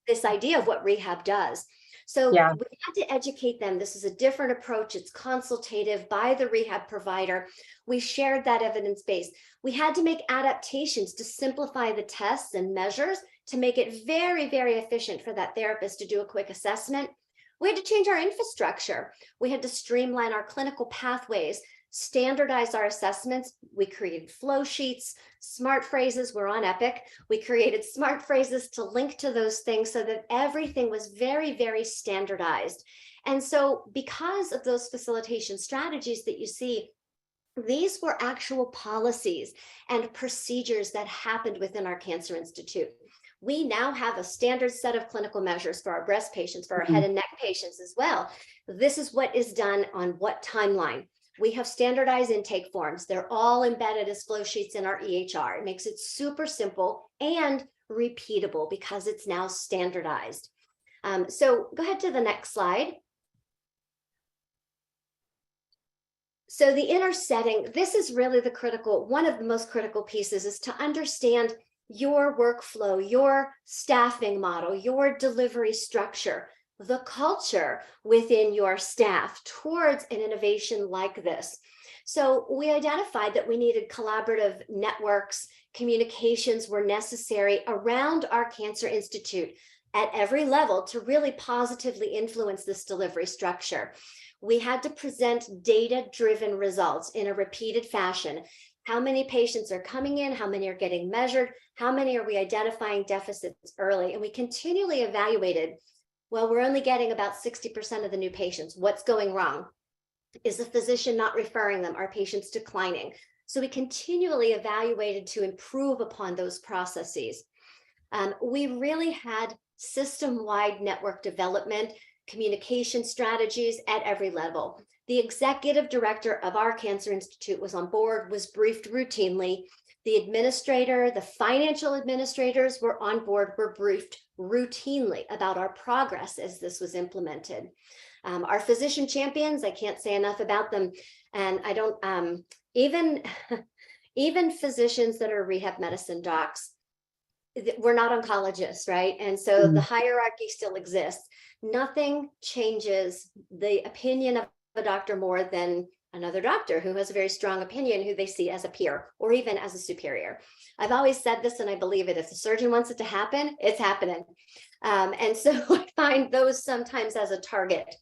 this idea of what rehab does. So we had to educate them. This is a different approach. It's consultative by the rehab provider. We shared that evidence base. We had to make adaptations to simplify the tests and measures to make it very, very efficient for that therapist to do a quick assessment. We had to change our infrastructure. We had to streamline our clinical pathways, standardize our assessments. We created flow sheets, smart phrases. We're on Epic. We created smart phrases to link to those things so that everything was very, very standardized. And so because of those facilitation strategies that you see, these were actual policies and procedures that happened within our Cancer Institute. We now have a standard set of clinical measures for our breast patients, for our head and neck patients as well. This is what is done on what timeline. We have standardized intake forms. They're all embedded as flow sheets in our EHR. It makes it super simple and repeatable because it's now standardized. So go ahead to the next slide. So the inner setting, this is really the critical, one of the most critical pieces is to understand your workflow, your staffing model, your delivery structure, the culture within your staff towards an innovation like this. So we identified that we needed collaborative networks, communications were necessary around our Cancer Institute at every level to really positively influence this delivery structure. We had to present data-driven results in a repeated fashion. How many patients are coming in? How many are getting measured? How many are we identifying deficits early? And we continually evaluated, well, we're only getting about 60% of the new patients. What's going wrong? Is the physician not referring them? Are patients declining? So we continually evaluated to improve upon those processes. We really had system-wide network development, communication strategies at every level. The executive director of our Cancer Institute was on board, was briefed routinely. The administrator, the financial administrators were on board, were briefed routinely about our progress as this was implemented. Our physician champions, I can't say enough about them. And I don't, even physicians that are rehab medicine docs, we're not oncologists, right? And so the hierarchy still exists. Nothing changes the opinion of a doctor more than another doctor who has a very strong opinion, who they see as a peer or even as a superior. I've always said this, and I believe it. If the surgeon wants it to happen, it's happening. And so I find those sometimes as a target.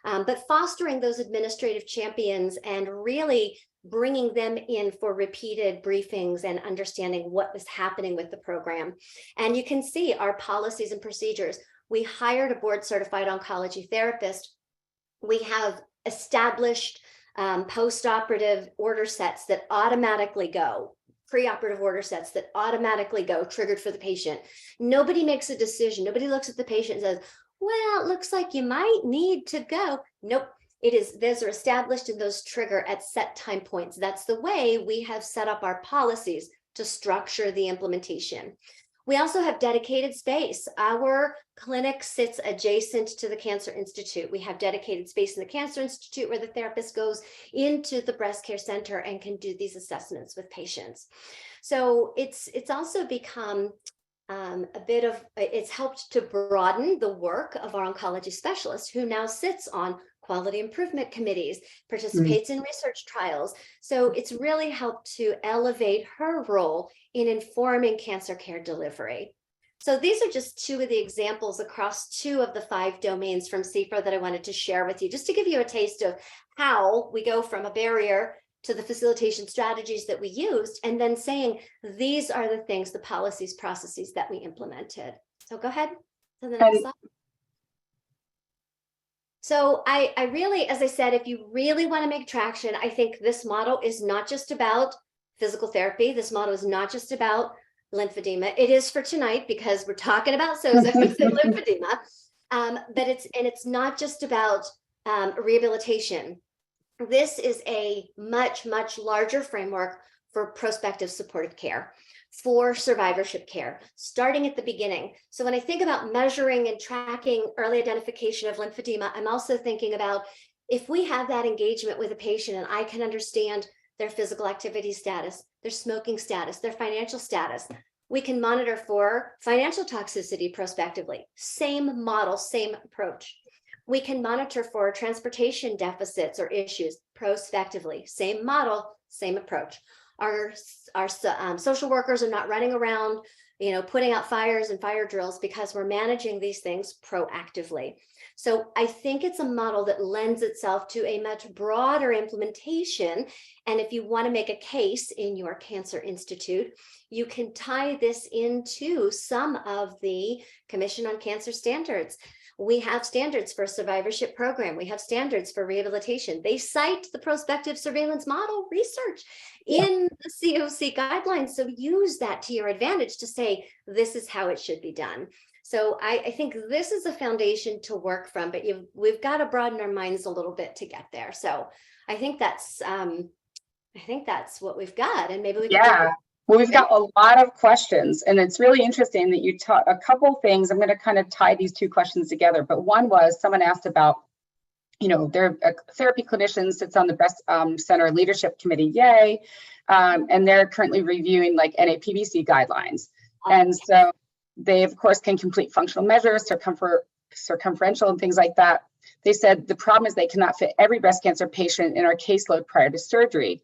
But fostering those administrative champions and really bringing them in for repeated briefings and understanding what was happening with the program. And you can see our policies and procedures. We hired a board certified oncology therapist. We have established post-operative order sets that automatically go, pre-operative order sets that automatically go, triggered for the patient. Nobody makes a decision. Nobody looks at the patient and says, well, it looks like you might need to go. Nope. Those are established and those trigger at set time points. That's the way we have set up our policies to structure the implementation. We also have dedicated space. Our clinic sits adjacent to the Cancer Institute. We have dedicated space in the Cancer Institute where the therapist goes into the breast care center and can do these assessments with patients. So it's also become it's helped to broaden the work of our oncology specialist, who now sits on quality improvement committees, participates in research trials. So it's really helped to elevate her role in informing cancer care delivery. So these are just two of the examples across two of the 5 domains from CFRO that I wanted to share with you, just to give you a taste of how we go from a barrier to the facilitation strategies that we used, and then saying, these are the things, the policies, processes that we implemented. So go ahead to the next slide. So I really, as I said, if you really want to make traction, I think this model is not just about physical therapy. This model is not just about lymphedema. It is for tonight because we're talking about SOZOs and lymphedema, but it's not just about rehabilitation. This is a much, much larger framework for prospective supportive care, for survivorship care, starting at the beginning. So when I think about measuring and tracking early identification of lymphedema, I'm also thinking about, if we have that engagement with a patient and I can understand their physical activity status, their smoking status, their financial status, we can monitor for financial toxicity prospectively. Same model, same approach. We can monitor for transportation deficits or issues prospectively. Same model, same approach. Our social workers are not running around, putting out fires and fire drills, because we're managing these things proactively. So I think it's a model that lends itself to a much broader implementation. And if you want to make a case in your Cancer Institute, you can tie this into some of the Commission on Cancer standards. We have standards for a survivorship program. We have standards for rehabilitation. They cite the prospective surveillance model research in the COC guidelines. So use that to your advantage to say, this is how it should be done. So I think this is a foundation to work from, but we've got to broaden our minds a little bit to get there. So I think that's what we've got, and maybe we can. Well, we've got a lot of questions, and it's really interesting that you taught a couple things. I'm going to kind of tie these two questions together, but one was, someone asked about, their therapy clinician sits on the breast center leadership committee, yay, and they're currently reviewing like NAPBC guidelines. And so they, of course, can complete functional measures, circumferential and things like that. They said the problem is they cannot fit every breast cancer patient in our caseload prior to surgery.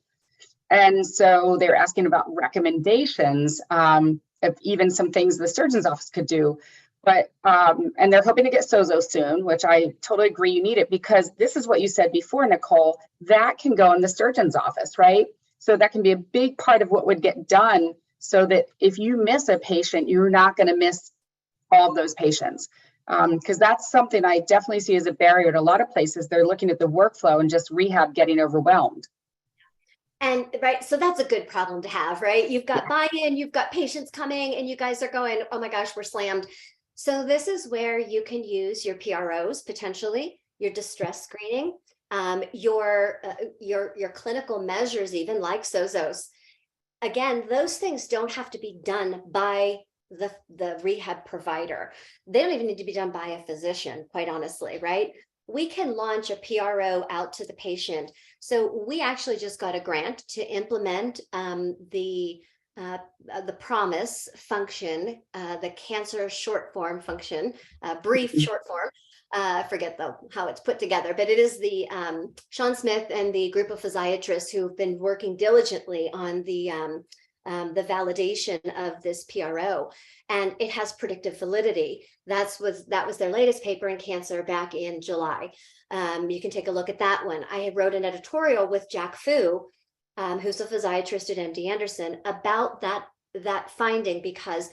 And so they're asking about recommendations of even some things the surgeon's office could do. But, and they're hoping to get SOZO soon, which I totally agree you need it, because this is what you said before, Nicole, that can go in the surgeon's office, right? So that can be a big part of what would get done, so that if you miss a patient, you're not going to miss all of those patients. Because that's something I definitely see as a barrier in a lot of places. They're looking at the workflow and just rehab getting overwhelmed. And right, so that's a good problem to have, right? You've got buy-in, you've got patients coming, and you guys are going, oh my gosh, we're slammed. So this is where you can use your PROs, potentially, your distress screening, your clinical measures, even like SOZOs. again, those things don't have to be done by the rehab provider. They don't even need to be done by a physician, quite honestly, right? We can launch a PRO out to the patient. So we actually just got a grant to implement the promise function, the cancer short form function, brief short form. Forget how it's put together, but it is the Sean Smith and the group of physiatrists who've been working diligently on the validation of this PRO, and it has predictive validity. That was their latest paper in Cancer back in July. You can take a look at that one. I wrote an editorial with Jack Fu, who's a physiatrist at MD Anderson, about that finding, because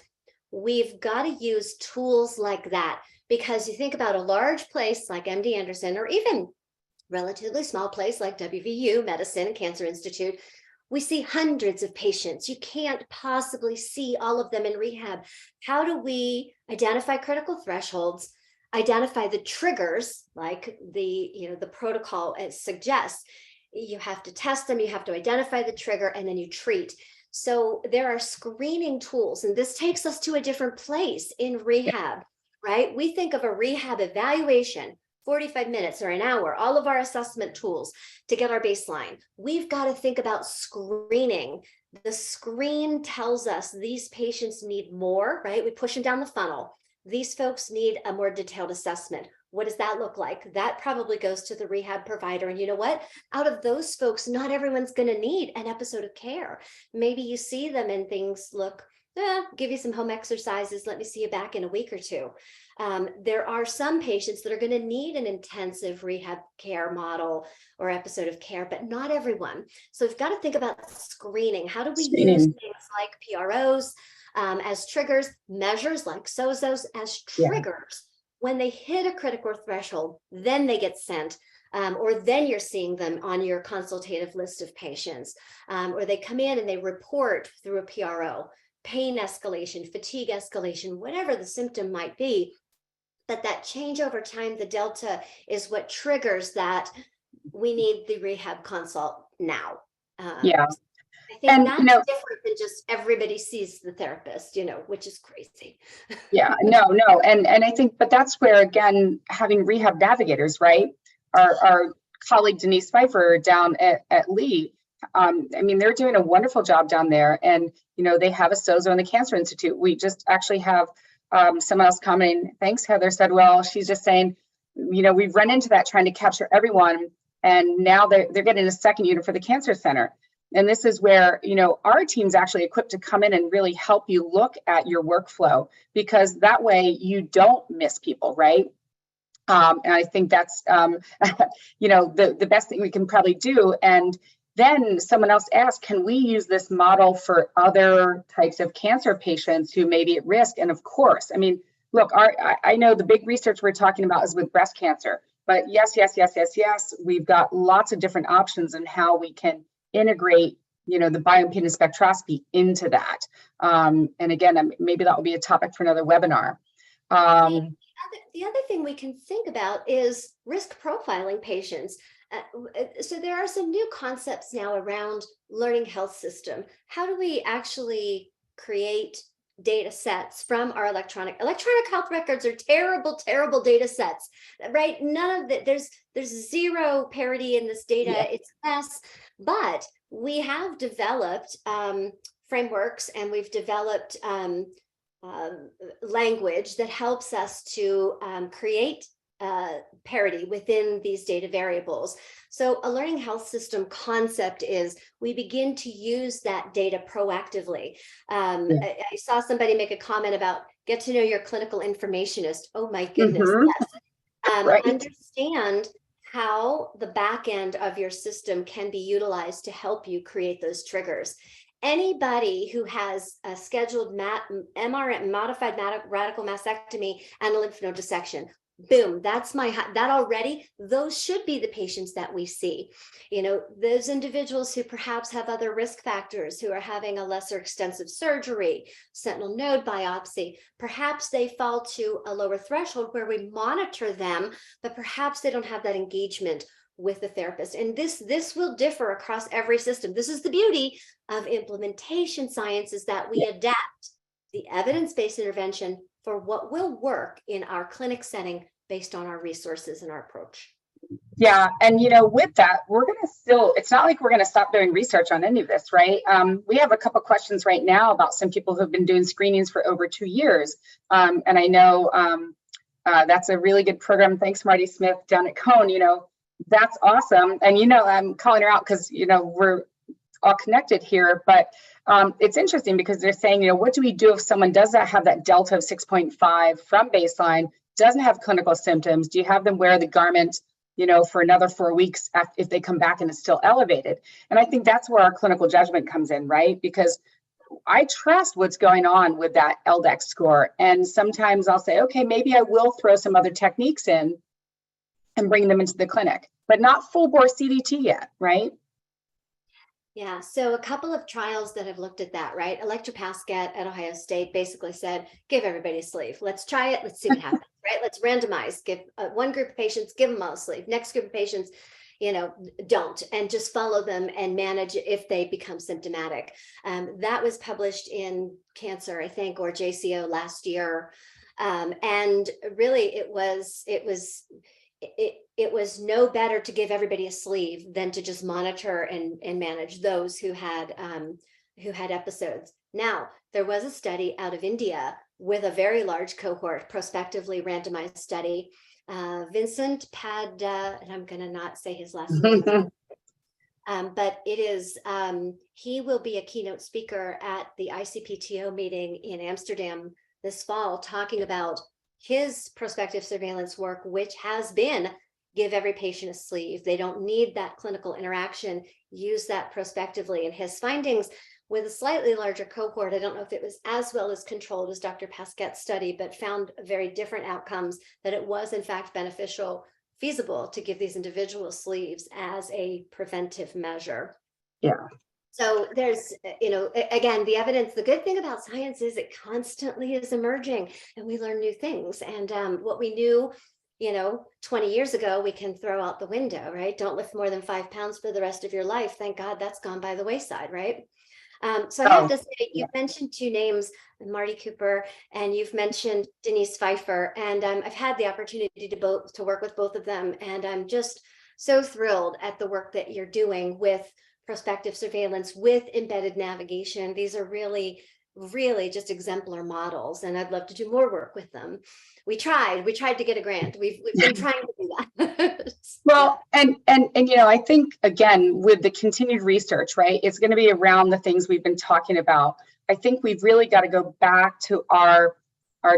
we've got to use tools like that. Because you think about a large place like MD Anderson, or even relatively small place like WVU Medicine Cancer Institute, we see hundreds of patients. You can't possibly see all of them in rehab. How do we identify critical thresholds, identify the triggers, like the protocol suggests? You have to test them, you have to identify the trigger, and then you treat. So there are screening tools, and this takes us to a different place in rehab, right? We think of a rehab evaluation, 45 minutes or an hour, all of our assessment tools to get our baseline. We've got to think about screening. The screen tells us these patients need more, right? We push them down the funnel. These folks need a more detailed assessment. What does that look like? That probably goes to the rehab provider. And you know what? Out of those folks, not everyone's going to need an episode of care. Maybe you see them and things look, give you some home exercises. Let me see you back in a week or two. There are some patients that are going to need an intensive rehab care model or episode of care, but not everyone. So we've got to think about screening. How do we use things like PROs as triggers, measures like SOZOs as triggers? When they hit a critical threshold, then they get sent, or then you're seeing them on your consultative list of patients, or they come in and they report through a PRO, pain escalation, fatigue escalation, whatever the symptom might be. But that change over time, the delta, is what triggers that we need the rehab consult now. I think that's different than just everybody sees the therapist, which is crazy. No. And I think, but that's where, again, having rehab navigators, right? Our colleague Denise Pfeiffer down at Lee, they're doing a wonderful job down there. And, they have a SOZO in the Cancer Institute. We just actually have someone else commenting, thanks, Heather, said, well, she's just saying, we've run into that trying to capture everyone. And now they're getting a second unit for the Cancer Center. And this is where, our team's actually equipped to come in and really help you look at your workflow, because that way you don't miss people, right? And I think that's, the best thing we can probably do. And then someone else asked, can we use this model for other types of cancer patients who may be at risk? And of course, look, I know the big research we're talking about is with breast cancer, but yes, we've got lots of different options on how we can integrate, the bioimpedance spectroscopy into that. And again, maybe that will be a topic for another webinar. The other thing we can think about is risk profiling patients. So there are some new concepts now around learning health system. How do we actually create data sets from our electronic health records? Are terrible data sets, right? None of that, there's zero parity in this data. It's a mess. But we have developed frameworks, and we've developed language that helps us to create parity within these data variables. So a learning health system concept is we begin to use that data proactively. I saw somebody make a comment about get to know your clinical informationist. Oh my goodness, yes. Right. Understand how the back end of your system can be utilized to help you create those triggers. Anybody who has a scheduled MR, modified radical mastectomy, and a lymph node dissection, boom, that already, those should be the patients that we see. Those individuals who perhaps have other risk factors, who are having a lesser extensive surgery, sentinel node biopsy, perhaps they fall to a lower threshold where we monitor them, but perhaps they don't have that engagement with the therapist. And this will differ across every system. This is the beauty of implementation science, is that we adapt the evidence-based intervention for what will work in our clinic setting based on our resources and our approach. Yeah. And, with that, we're going to it's not like we're going to stop doing research on any of this, right? We have a couple questions right now about some people who've been doing screenings for over 2 years. And I know that's a really good program. Thanks, Marty Smith down at Cone. That's awesome. And, I'm calling her out because, we're all connected here, but it's interesting because they're saying, what do we do if someone does not have that delta of 6.5 from baseline, doesn't have clinical symptoms? Do you have them wear the garment, for another 4 weeks if they come back and it's still elevated? And I think that's where our clinical judgment comes in, right? Because I trust what's going on with that LDEX score. And sometimes I'll say, okay, maybe I will throw some other techniques in and bring them into the clinic, but not full bore CDT yet, right? Yeah, so a couple of trials that have looked at that, right? Electra Pascat at Ohio State basically said, give everybody a sleeve. Let's try it. Let's see what happens, right? Let's randomize. Give one group of patients, give them all a sleeve. Next group of patients, don't, and just follow them and manage if they become symptomatic. That was published in Cancer, I think, or JCO last year. And really it was no better to give everybody a sleeve than to just monitor and manage those who had episodes. Now, there was a study out of India with a very large cohort, prospectively randomized study. Vincent Pad, and I'm going to not say his last name, but it is, he will be a keynote speaker at the ICPTO meeting in Amsterdam this fall, talking about his prospective surveillance work, which has been give every patient a sleeve. They don't need that clinical interaction, use that prospectively. And his findings with a slightly larger cohort, I don't know if it was as well as controlled as Dr. Pascat's study, but found very different outcomes, that it was in fact beneficial, feasible to give these individual sleeves as a preventive measure. Yeah. So there's, again, the evidence, the good thing about science is it constantly is emerging and we learn new things. And what we knew, 20 years ago, we can throw out the window, right? Don't lift more than 5 pounds for the rest of your life. Thank God that's gone by the wayside, right? So I have to say, you've mentioned 2 names, Marty Cooper, and you've mentioned Denise Pfeiffer, and I've had the opportunity to work with both of them. And I'm just so thrilled at the work that you're doing with prospective surveillance, with embedded navigation. These are really just exemplar models, and I'd love to do more work with them. We tried to get a grant. We've been trying to do that. Well, and I think, again, with the continued research, right, it's going to be around the things we've been talking about. I think we've really got to go back to our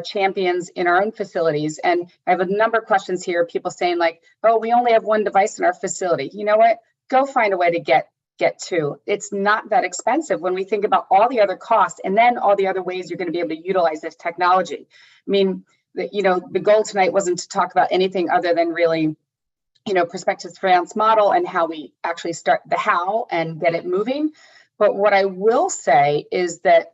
champions in our own facilities. And I have a number of questions here, people saying like, oh, we only have 1 device in our facility. You know what? Go find a way to get to. It's not that expensive when we think about all the other costs and then all the other ways you're going to be able to utilize this technology. I mean, the goal tonight wasn't to talk about anything other than really, prospective surveillance model and how we actually start the how and get it moving. But what I will say is that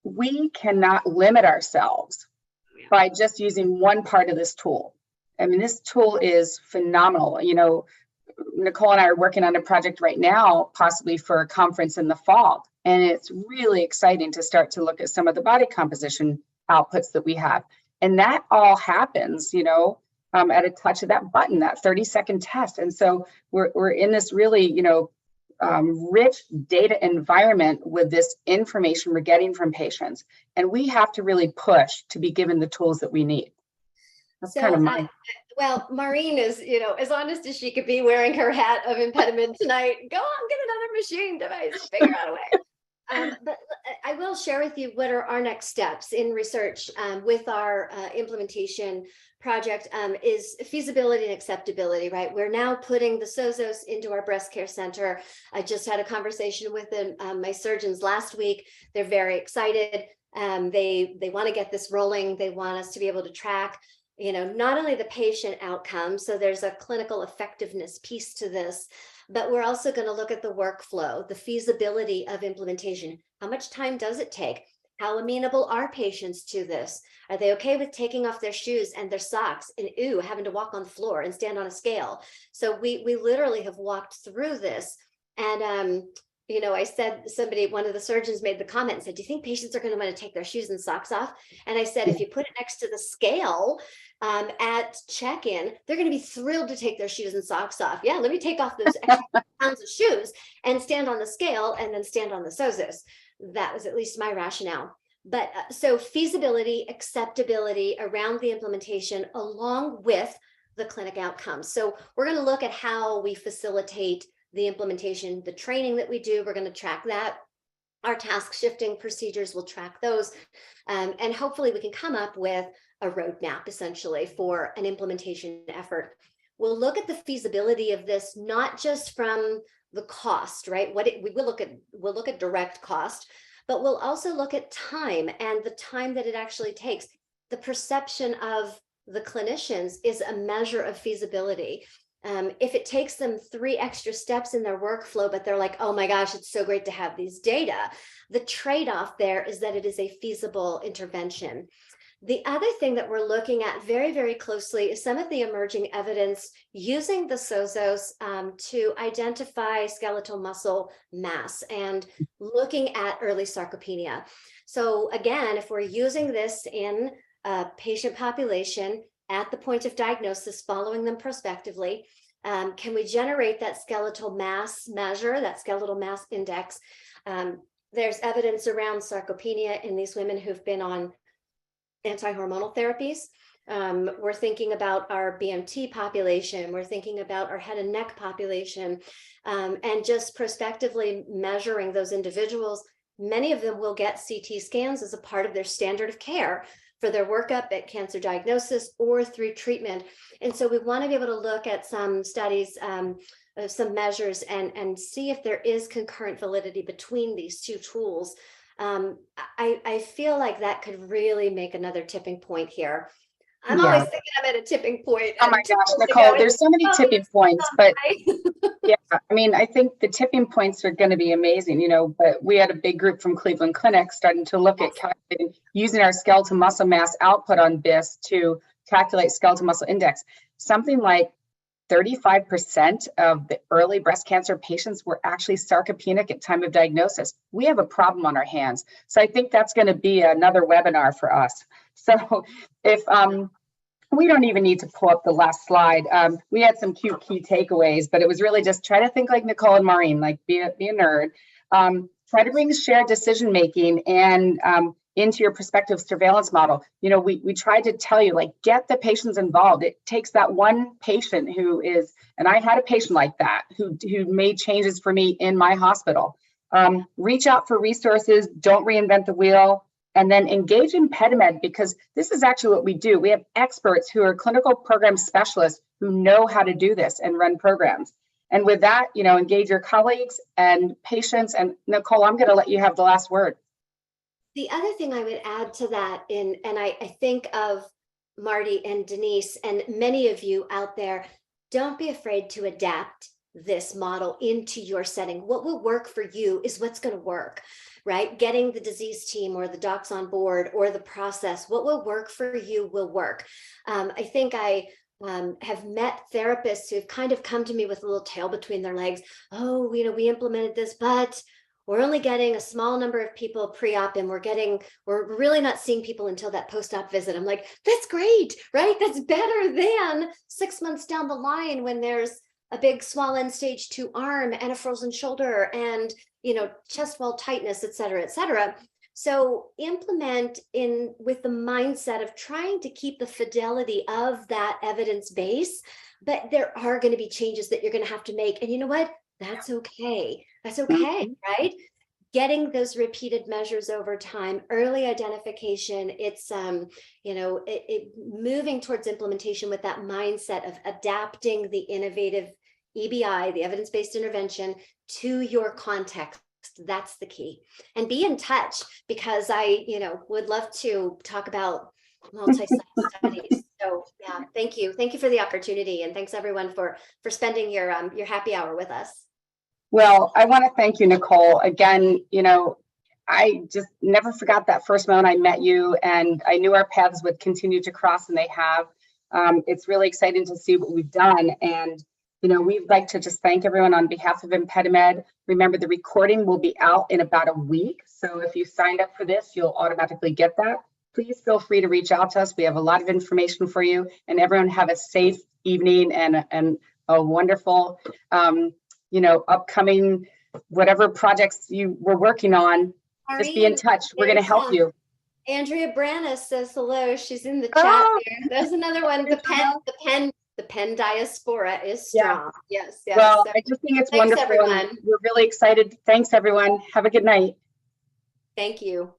we cannot limit ourselves by just using one part of this tool. I mean, this tool is phenomenal. Nicole and I are working on a project right now, possibly for a conference in the fall. And it's really exciting to start to look at some of the body composition outputs that we have. And that all happens, at a touch of that button, that 30-second test. And so we're in this really, rich data environment with this information we're getting from patients. And we have to really push to be given the tools that we need. That's kind of my... Well, Maureen is, as honest as she could be, wearing her hat of impediment tonight. Go on, get another machine device, figure out a way. But I will share with you what are our next steps in research with our implementation project is feasibility and acceptability, right? We're now putting the SOZOs into our breast care center. I just had a conversation with my surgeons last week. They're very excited. They want to get this rolling. They want us to be able to track not only the patient outcome, so there's a clinical effectiveness piece to this, but we're also going to look at the workflow, the feasibility of implementation. How much time does it take? How amenable are patients to this? Are they okay with taking off their shoes and their socks and having to walk on the floor and stand on a scale? So we literally have walked through this. And I said, one of the surgeons made the comment and said, do you think patients are going to want to take their shoes and socks off? And I said, if you put it next to the scale at check-in, they're going to be thrilled to take their shoes and socks off. Yeah, let me take off those extra pounds of shoes and stand on the scale and then stand on the SOZUS. That was at least my rationale. But so feasibility, acceptability around the implementation along with the clinic outcomes. So we're going to look at how we facilitate the implementation, the training that we do, we're going to track that. Our task shifting procedures will track those. And hopefully we can come up with a roadmap essentially for an implementation effort. We'll look at the feasibility of this, not just from the cost, right? We'll look at direct cost, but we'll also look at time and the time that it actually takes. The perception of the clinicians is a measure of feasibility. If it takes them 3 extra steps in their workflow, but they're like, oh my gosh, it's so great to have these data, the trade-off there is that it is a feasible intervention. The other thing that we're looking at very, very closely is some of the emerging evidence using the SOZOS to identify skeletal muscle mass and looking at early sarcopenia. So again, if we're using this in a patient population at the point of diagnosis, following them prospectively, can we generate that skeletal mass measure, that skeletal mass index? There's evidence around sarcopenia in these women who've been on anti-hormonal therapies. We're thinking about our BMT population. We're thinking about our head and neck population, and just prospectively measuring those individuals. Many of them will get CT scans as a part of their standard of care for their workup at cancer diagnosis or through treatment. And so we want to be able to look at some studies, some measures, and see if there is concurrent validity between these two tools. I feel like that could really make another tipping point here. I'm always thinking I'm at a tipping point. Oh my gosh, Nicole, there's so many tipping points, but yeah, I mean, I think the tipping points are going to be amazing, but we had a big group from Cleveland Clinic starting to look at calculating, using our skeletal muscle mass output on BIS to calculate skeletal muscle index. Something like 35% of the early breast cancer patients were actually sarcopenic at time of diagnosis. We have a problem on our hands. So I think that's going to be another webinar for us. So if we don't even need to pull up the last slide. We had some cute key takeaways, but it was really just try to think like Nicole and Maureen, like be a nerd. Try to bring shared decision making and into your prospective surveillance model. We tried to tell you, like, get the patients involved. It takes that one patient who is, and I had a patient like that who made changes for me in my hospital. Reach out for resources, don't reinvent the wheel, and then engage in PediMed, because this is actually what we do. We have experts who are clinical program specialists who know how to do this and run programs. And with that, engage your colleagues and patients. And Nicole, I'm going to let you have the last word. The other thing I would add to that, and I think of Marty and Denise and many of you out there, don't be afraid to adapt this model into your setting. What will work for you is what's going to work, right? Getting the disease team or the docs on board or the process, what will work for you will work. I think I have met therapists who've kind of come to me with a little tail between their legs. Oh, we implemented this, but we're only getting a small number of people pre-op, and we're really not seeing people until that post-op visit. I'm like, that's great, right? That's better than 6 months down the line when there's a big swollen stage 2 arm and a frozen shoulder and, chest wall tightness, et cetera, et cetera. So implement with the mindset of trying to keep the fidelity of that evidence base, but there are going to be changes that you're going to have to make. And you know what? That's okay. That's okay, right? Getting those repeated measures over time, early identification, it's, moving towards implementation with that mindset of adapting the innovative EBI, the evidence-based intervention, to your context. That's the key. And be in touch, because I, would love to talk about multi-site studies. So yeah, thank you. Thank you for the opportunity. And thanks everyone for spending your happy hour with us. Well, I want to thank you, Nicole. Again, I just never forgot that first moment I met you, and I knew our paths would continue to cross, and they have. It's really exciting to see what we've done. And, we'd like to just thank everyone on behalf of ImpediMed. Remember, the recording will be out in about a week. So if you signed up for this, you'll automatically get that. Please feel free to reach out to us. We have a lot of information for you, and everyone have a safe evening and a wonderful, upcoming, whatever projects you were working on. Just be in touch. We're going to help you. Andrea Brannis says hello. She's in the chat there. There's another one. The pen diaspora is strong. Yes. Well, I just think it's wonderful. Everyone. We're really excited. Thanks, everyone. Have a good night. Thank you.